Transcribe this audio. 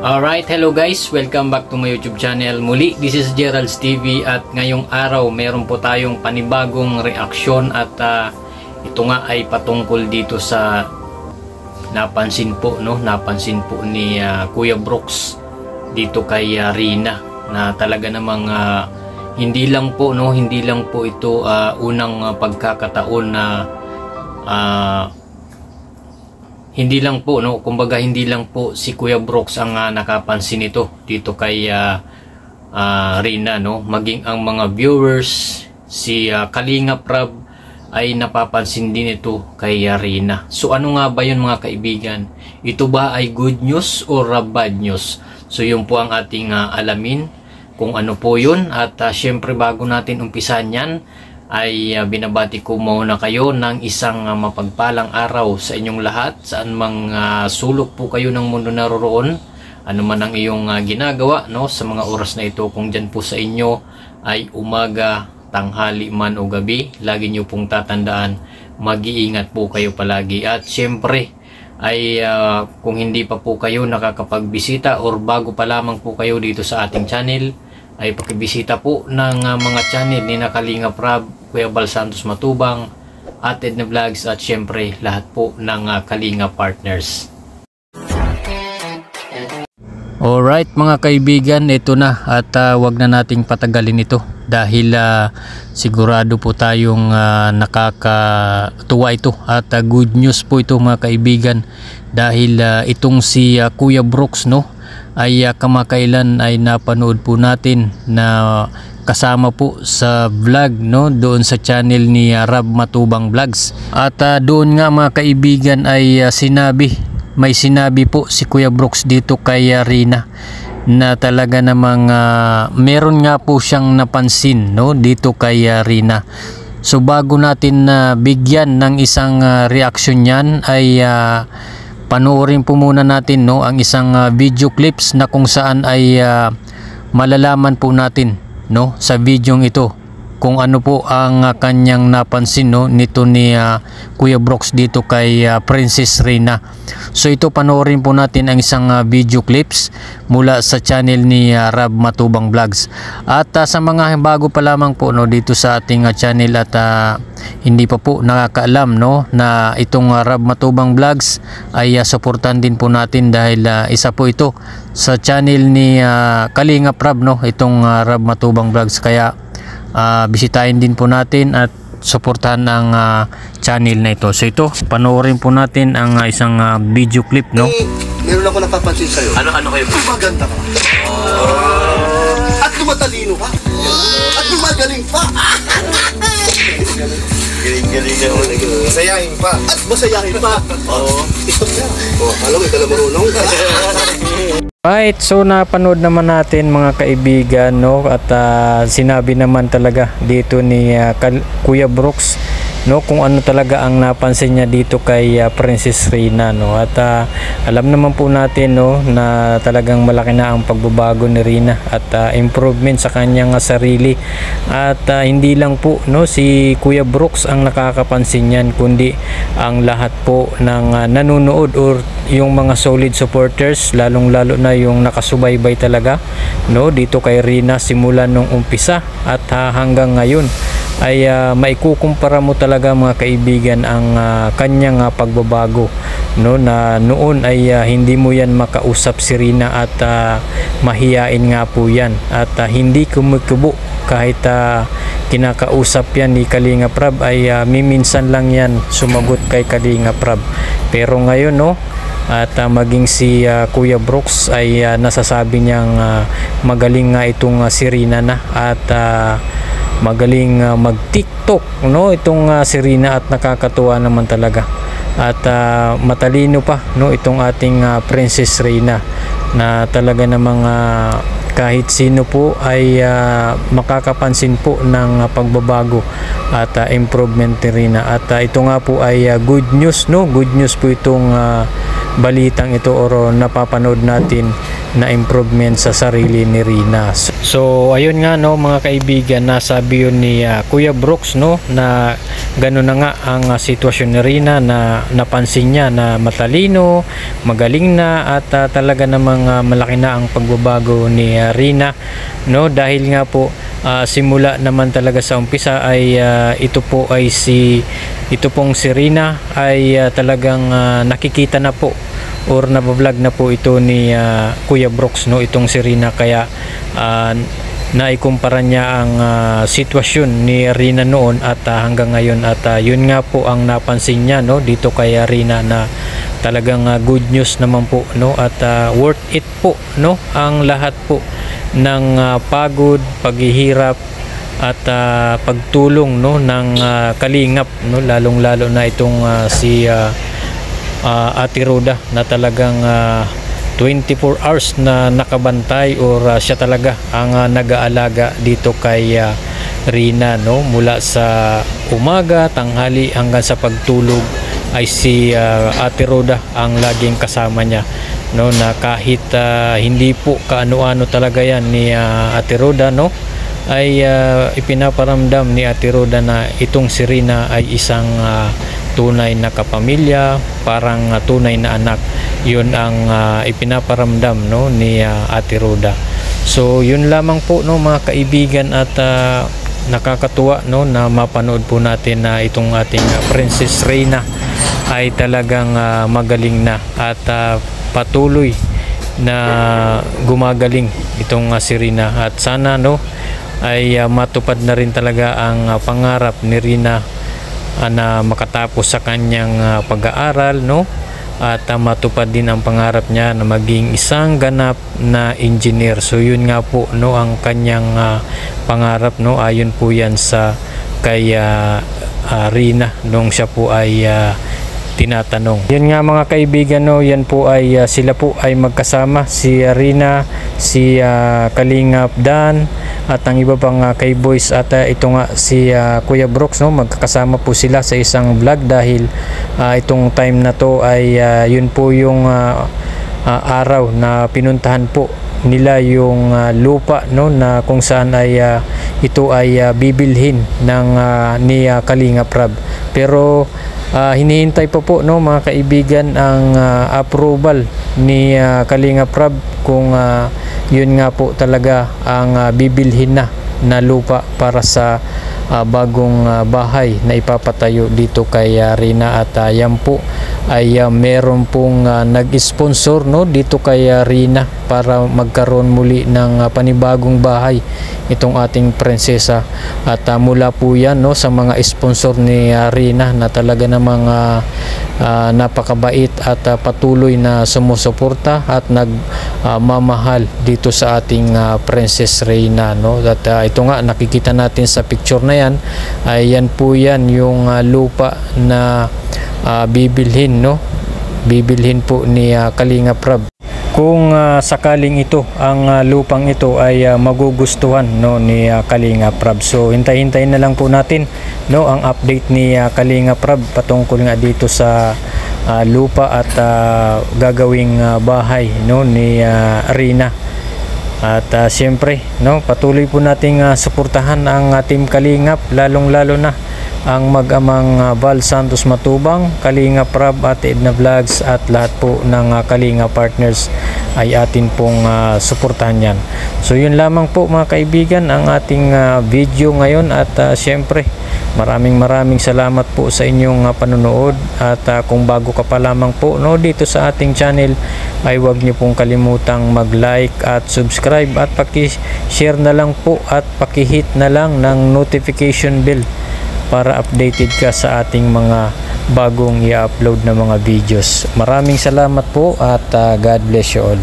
Alright, hello guys, welcome back to my YouTube channel. Muli, this is Gerald's TV at ngayong araw meron po tayong panibagong reaksyon at ito nga ay patungkol dito sa napansin po ni Kuya Brooks dito kay Rina na talaga namang hindi lang po ito unang pagkakataon na hindi lang po si Kuya Brooks ang nakapansin ito dito kay Rina, maging ang mga viewers, si Kalingap Rab ay napapansin din ito kay Rina. So ano nga ba yun mga kaibigan? Ito ba ay good news or bad news? So yun po ang ating alamin kung ano po yun. At syempre bago natin umpisan yan ay binabati ko muna kayo ng isang mapagpalang araw sa inyong lahat, saan mang sulok po kayo ng mundo naroroon, ano man ang iyong ginagawa sa mga oras na ito, kung dyan po sa inyo ay umaga, tanghali man o gabi, lagi nyo pong tatandaan, mag-iingat po kayo palagi. At syempre ay kung hindi pa po kayo nakakapagbisita or bago pa lamang po kayo dito sa ating channel, ay pakibisita po ng mga channel ni Kalingap Rab, Kuya Bal Santos Matubang, Ate Edna Vlogs at syempre lahat po ng Kalingap partners. Alright mga kaibigan, ito na at wag na nating patagalin ito dahil sigurado po tayong nakakatuwa ito at good news po ito mga kaibigan dahil itong si Kuya Brooks ay kamakailan ay napanood po natin na kasama po sa vlog doon sa channel ni Rab Matubang Vlogs at doon nga mga kaibigan ay may sinabi po si Kuya Brooks dito kay Rina na talaga namang meron nga po siyang napansin dito kay Rina. So bago natin bigyan ng isang reaction niyan ay panoorin po muna natin ang isang video clips na kung saan ay malalaman po natin sa video ito kung ano po ang kanyang napansin nito ni Kuya Brooks dito kay Princess Rina. So ito panoorin po natin ang isang video clips mula sa channel ni Rab Matubang Vlogs. At sa mga bago pa lamang po dito sa ating channel at hindi pa po nakakaalam na itong Rab Matubang Vlogs ay suportahan din po natin dahil isa po ito sa channel ni Kalingap Rab itong Rab Matubang Vlogs, kaya bisitahin din po natin at suportahan ang channel na ito. So ito, panoorin po natin ang isang video clip Meron ako napapansin sa'yo. Ano kayo? Maganda ka. At lumatalino ka. At lumagaling pa. Galing na ako. Masayahin pa. At masayahin pa. Oo. TikTok na. Alam mo, ikaw na marunong. Right, so napanood naman natin mga kaibigan at sinabi naman talaga dito ni Kuya Brooks kung ano talaga ang napansin niya dito kay Princess Rina at alam naman po natin na talagang malaki na ang pagbabago ni Rina at improvement sa kanyang sarili at hindi lang po si Kuya Brooks ang nakakapansin niyan, kundi ang lahat po ng nanonood or yung mga solid supporters, lalong lalo na yung nakasubaybay talaga dito kay Rina simula nung umpisa at hanggang ngayon ay maikukumpara mo talaga mga kaibigan ang kanyang pagbabago na noon ay hindi mo yan makausap si Rina at mahiyain nga po yan at hindi kumukubo kahit kinakausap yan ni Kalingap Rab ay miminsan lang yan sumagot kay Kalingap Rab. Pero ngayon at maging si Kuya Brooks ay nasasabi niyang magaling nga itong si Rina na at magaling mag-TikTok itong si Rina at nakakatuwa naman talaga at matalino pa itong ating Princess Rina na talaga namang kahit sino po ay makakapansin po ng pagbabago at improvement ni Rina. At ito nga po ay good news, no? Good news po itong balitang ito or napapanood natin na improvement sa sarili ni Rina. So ayun nga, no, mga kaibigan, nasabi yun ni Kuya Brooks, no, na gano'n na nga ang sitwasyon ni Rina, na napansin niya na matalino, magaling na, at talaga namang malaki na ang pagbabago ni Rina, no, dahil nga po simula naman talaga sa umpisa ay ito pong si Rina ay talagang nakikita na po or nabablog na po ito ni Kuya Brooks, no, itong si Rina. Kaya naikumpara niya ang sitwasyon ni Rina noon at hanggang ngayon, at yun nga po ang napansin niya, no, dito kay Rina, na talagang good news naman po, no, at worth it po, no, ang lahat po ng pagod, paghihirap at pagtulong, no, ng kalingap, no, lalong-lalo na itong si Ate Roda, na talagang 24 hours na nakabantay or siya talaga ang nag-aalaga dito kay Rina, no, mula sa umaga, tanghali hanggang sa pagtulog ay si Ate Roda ang laging kasama niya, no, na kahit hindi po kaano-ano talaga yan ni Ate Roda, no, ay ipinaparamdam ni Ate Roda na itong si Rina ay isang tunay na kapamilya, parang tunay na anak. Yun ang ipinaparamdam, no, ni Ate Roda. So yun lamang po, no, mga kaibigan, at nakakatuwa, no, na mapanood po natin na itong ating Princess Rina ay talagang magaling na at patuloy na gumagaling itong si Rina. At sana, no, ay matupad na rin talaga ang pangarap ni Rina na makatapos sa kanyang pag-aaral, no, at matupad din ang pangarap niya na maging isang ganap na engineer. So yun nga po, no, ang kanyang pangarap, no, ayon po yan sa kay Rina nung siya po ay tinatanong. Yan nga, mga kaibigan, no, yan po ay sila po ay magkasama, si Rina, si Kalingap Dan, at ang iba pang kay boys, at ito nga si Kuya Brooks, no, magkakasama po sila sa isang vlog dahil itong time na to ay yun po yung araw na pinuntahan po nila yung lupa, no, na kung saan ay ito ay bibilhin ng ni Kalingap Rab. Pero hinihintay pa po, no, mga kaibigan, ang approval ni Kalingap Rab kung yun nga po talaga ang bibilhin na lupa para sa bagong bahay na ipapatayo dito kay Rina. At yan po ay meron pong nag-sponsor, no, dito kay Rina para magkaroon muli ng panibagong bahay itong ating prinsesa. At mula po yan, no, sa mga sponsor ni Rina na talaga namang napakabait at patuloy na sumusuporta at nagmamahal dito sa ating Princess Rina, no. At ito nga, nakikita natin sa picture na yan, ay yan po yan yung lupa na bibilhin, no, bibilhin po ni Kalingap Rab. Kung sakaling ito, ang lupang ito ay magugustuhan, no, ni Kalingap Rab. So hintay-hintayin na lang po natin, no, ang update ni Kalingap Rab patungkol nga dito sa lupa at gagawing bahay, no, ni Rina. At siyempre, no, patuloy po nating suportahan ang Team Kalingap, lalong-lalo na ang mag-amang Val Santos Matubang, Kalingap Rab, Ate Edna Vlogs, at lahat po ng Kalingap partners ay atin pong suportahan yan. So yun lamang po, mga kaibigan, ang ating video ngayon. At siyempre, maraming salamat po sa inyong panonood. At kung bago ka pa lamang po, no, dito sa ating channel, ay huwag niyo pong kalimutang mag-like at subscribe, at paki-share na lang po at paki-hit na lang ng notification bell para updated ka sa ating mga bagong i-upload na mga videos. Maraming salamat po, at God bless you all.